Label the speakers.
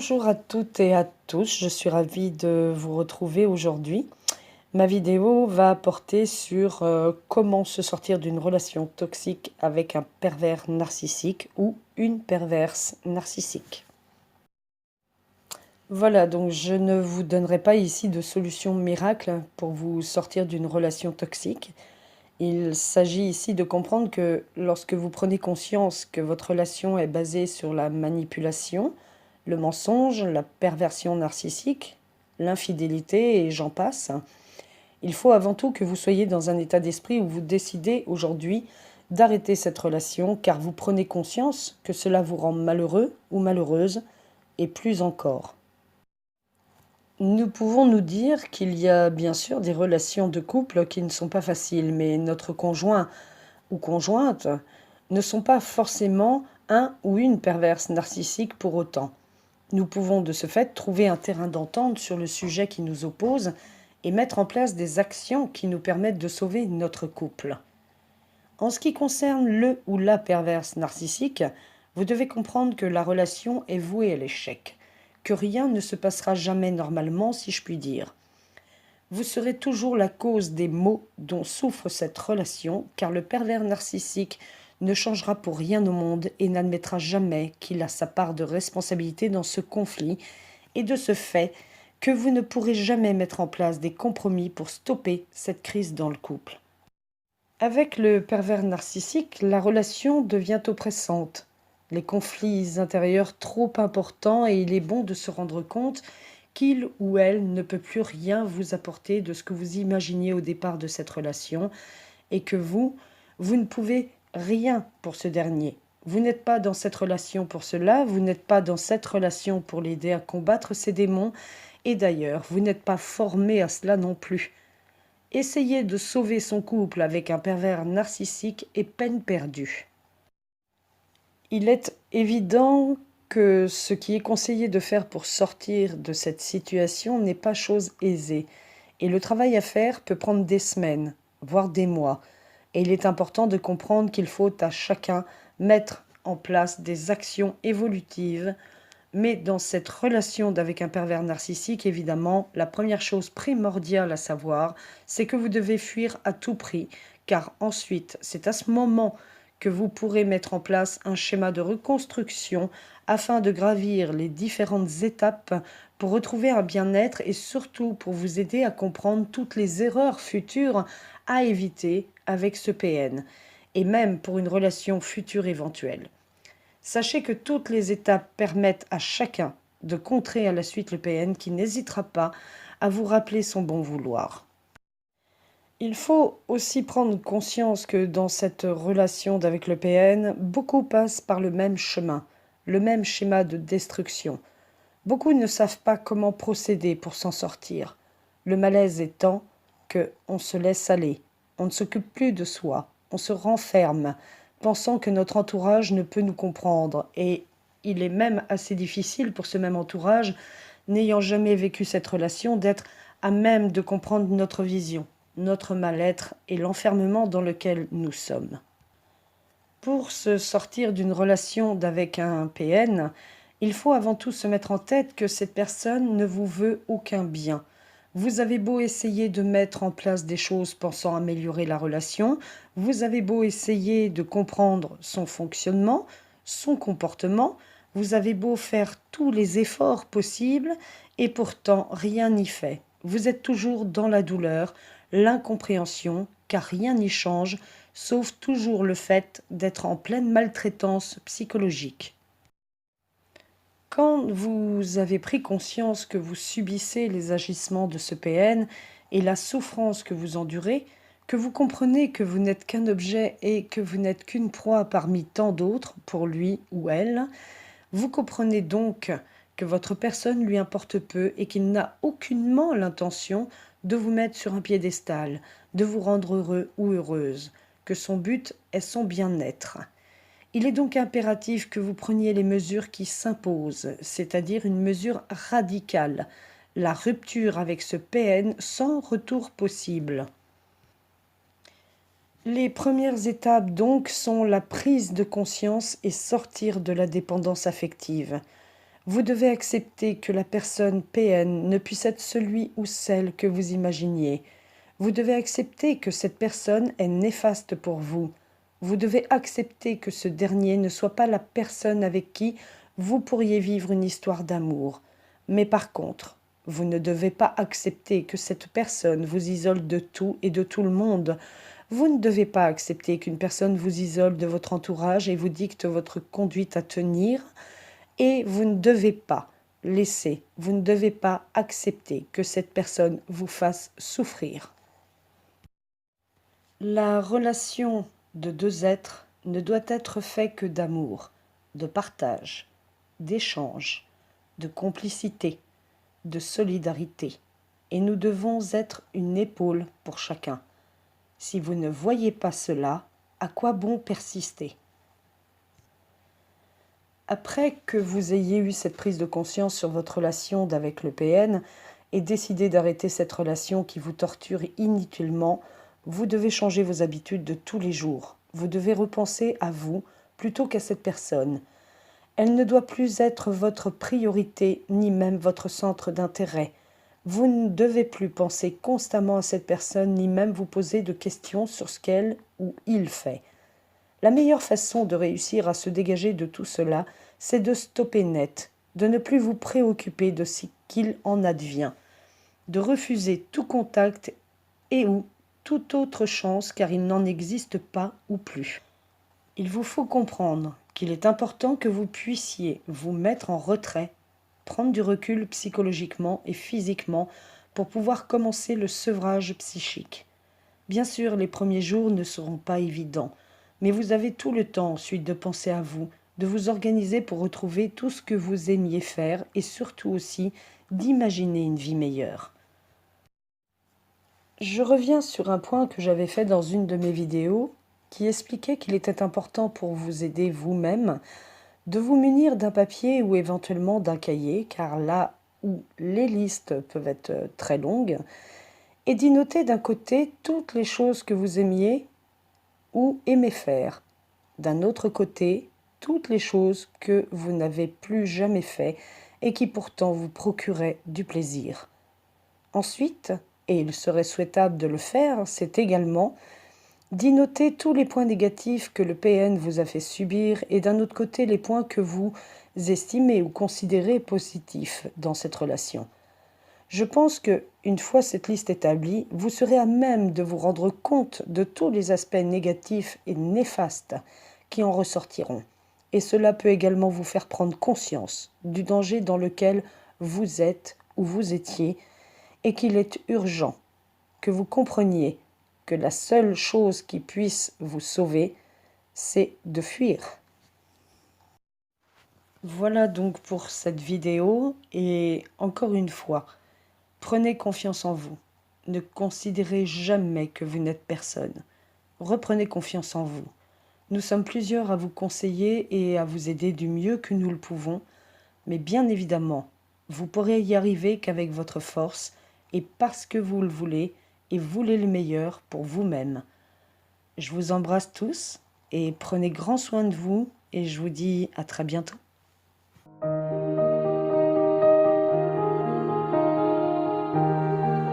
Speaker 1: Bonjour à toutes et à tous, je suis ravie de vous retrouver aujourd'hui. Ma vidéo va porter sur comment se sortir d'une relation toxique avec un pervers narcissique ou une perverse narcissique. Voilà, donc je ne vous donnerai pas ici de solution miracle pour vous sortir d'une relation toxique. Il s'agit ici de comprendre que lorsque vous prenez conscience que votre relation est basée sur la manipulation, le mensonge, la perversion narcissique, l'infidélité et j'en passe, il faut avant tout que vous soyez dans un état d'esprit où vous décidez aujourd'hui d'arrêter cette relation car vous prenez conscience que cela vous rend malheureux ou malheureuse et plus encore. Nous pouvons nous dire qu'il y a bien sûr des relations de couple qui ne sont pas faciles, mais notre conjoint ou conjointe ne sont pas forcément un ou une perverse narcissique pour autant. Nous pouvons de ce fait trouver un terrain d'entente sur le sujet qui nous oppose et mettre en place des actions qui nous permettent de sauver notre couple. En ce qui concerne le ou la perverse narcissique, vous devez comprendre que la relation est vouée à l'échec, que rien ne se passera jamais normalement si je puis dire. Vous serez toujours la cause des maux dont souffre cette relation, car le pervers narcissique ne changera pour rien au monde et n'admettra jamais qu'il a sa part de responsabilité dans ce conflit, et de ce fait que vous ne pourrez jamais mettre en place des compromis pour stopper cette crise dans le couple. Avec le pervers narcissique, la relation devient oppressante, les conflits intérieurs trop importants et il est bon de se rendre compte qu'il ou elle ne peut plus rien vous apporter de ce que vous imaginiez au départ de cette relation et que vous ne pouvez rien pour ce dernier. Vous n'êtes pas dans cette relation pour cela, vous n'êtes pas dans cette relation pour l'aider à combattre ses démons et d'ailleurs, vous n'êtes pas formé à cela non plus. Essayer de sauver son couple avec un pervers narcissique est peine perdue. Il est évident que ce qui est conseillé de faire pour sortir de cette situation n'est pas chose aisée, et le travail à faire peut prendre des semaines, voire des mois, et il est important de comprendre qu'il faut à chacun mettre en place des actions évolutives. Mais dans cette relation avec un pervers narcissique, évidemment, la première chose primordiale à savoir, c'est que vous devez fuir à tout prix, car ensuite, c'est à ce moment que vous pourrez mettre en place un schéma de reconstruction afin de gravir les différentes étapes pour retrouver un bien-être et surtout pour vous aider à comprendre toutes les erreurs futures à éviter avec ce PN, et même pour une relation future éventuelle. Sachez que toutes les étapes permettent à chacun de contrer à la suite le PN qui n'hésitera pas à vous rappeler son bon vouloir. Il faut aussi prendre conscience que dans cette relation avec le PN, beaucoup passent par le même chemin, le même schéma de destruction. Beaucoup ne savent pas comment procéder pour s'en sortir. Le malaise étant qu'on se laisse aller, on ne s'occupe plus de soi, on se renferme, pensant que notre entourage ne peut nous comprendre. Et il est même assez difficile pour ce même entourage, n'ayant jamais vécu cette relation, d'être à même de comprendre notre vision, notre mal-être et l'enfermement dans lequel nous sommes. Pour se sortir d'une relation avec un PN, il faut avant tout se mettre en tête que cette personne ne vous veut aucun bien. Vous avez beau essayer de mettre en place des choses pensant améliorer la relation, vous avez beau essayer de comprendre son fonctionnement, son comportement, vous avez beau faire tous les efforts possibles et pourtant rien n'y fait. Vous êtes toujours dans la douleur, l'incompréhension, car rien n'y change, sauf toujours le fait d'être en pleine maltraitance psychologique. Quand vous avez pris conscience que vous subissez les agissements de ce PN et la souffrance que vous endurez, que vous comprenez que vous n'êtes qu'un objet et que vous n'êtes qu'une proie parmi tant d'autres pour lui ou elle, vous comprenez donc que votre personne lui importe peu et qu'il n'a aucunement l'intention de vous mettre sur un piédestal, de vous rendre heureux ou heureuse, que son but est son bien-être. Il est donc impératif que vous preniez les mesures qui s'imposent, c'est-à-dire une mesure radicale, la rupture avec ce PN sans retour possible. Les premières étapes donc sont la prise de conscience et sortir de la dépendance affective. Vous devez accepter que la personne PN ne puisse être celui ou celle que vous imaginiez. Vous devez accepter que cette personne est néfaste pour vous. Vous devez accepter que ce dernier ne soit pas la personne avec qui vous pourriez vivre une histoire d'amour. Mais par contre, vous ne devez pas accepter que cette personne vous isole de tout et de tout le monde. Vous ne devez pas accepter qu'une personne vous isole de votre entourage et vous dicte votre conduite à tenir. Et vous ne devez pas laisser, vous ne devez pas accepter que cette personne vous fasse souffrir. La relation de deux êtres ne doit être faite que d'amour, de partage, d'échange, de complicité, de solidarité. Et nous devons être une épaule pour chacun. Si vous ne voyez pas cela, à quoi bon persister ? Après que vous ayez eu cette prise de conscience sur votre relation avec le PN et décidé d'arrêter cette relation qui vous torture inutilement, vous devez changer vos habitudes de tous les jours. Vous devez repenser à vous plutôt qu'à cette personne. Elle ne doit plus être votre priorité ni même votre centre d'intérêt. Vous ne devez plus penser constamment à cette personne ni même vous poser de questions sur ce qu'elle ou il fait. La meilleure façon de réussir à se dégager de tout cela, c'est de stopper net, de ne plus vous préoccuper de ce qu'il en advient, de refuser tout contact et ou toute autre chance car il n'en existe pas ou plus. Il vous faut comprendre qu'il est important que vous puissiez vous mettre en retrait, prendre du recul psychologiquement et physiquement pour pouvoir commencer le sevrage psychique. Bien sûr, les premiers jours ne seront pas évidents, mais vous avez tout le temps ensuite de penser à vous, de vous organiser pour retrouver tout ce que vous aimiez faire et surtout aussi d'imaginer une vie meilleure. Je reviens sur un point que j'avais fait dans une de mes vidéos qui expliquait qu'il était important pour vous aider vous-même de vous munir d'un papier ou éventuellement d'un cahier, car là où les listes peuvent être très longues, et d'y noter d'un côté toutes les choses que vous aimiez ou aimez faire, d'un autre côté toutes les choses que vous n'avez plus jamais fait et qui pourtant vous procuraient du plaisir. Ensuite, et il serait souhaitable de le faire, c'est également d'y noter tous les points négatifs que le PN vous a fait subir et d'un autre côté les points que vous estimez ou considérez positifs dans cette relation. Je pense que, une fois cette liste établie, vous serez à même de vous rendre compte de tous les aspects négatifs et néfastes qui en ressortiront. Et cela peut également vous faire prendre conscience du danger dans lequel vous êtes ou vous étiez et qu'il est urgent que vous compreniez que la seule chose qui puisse vous sauver, c'est de fuir. Voilà donc pour cette vidéo et encore une fois, prenez confiance en vous. Ne considérez jamais que vous n'êtes personne. Reprenez confiance en vous. Nous sommes plusieurs à vous conseiller et à vous aider du mieux que nous le pouvons, mais bien évidemment, vous pourrez y arriver qu'avec votre force et parce que vous le voulez et voulez le meilleur pour vous-même. Je vous embrasse tous et prenez grand soin de vous et je vous dis à très bientôt.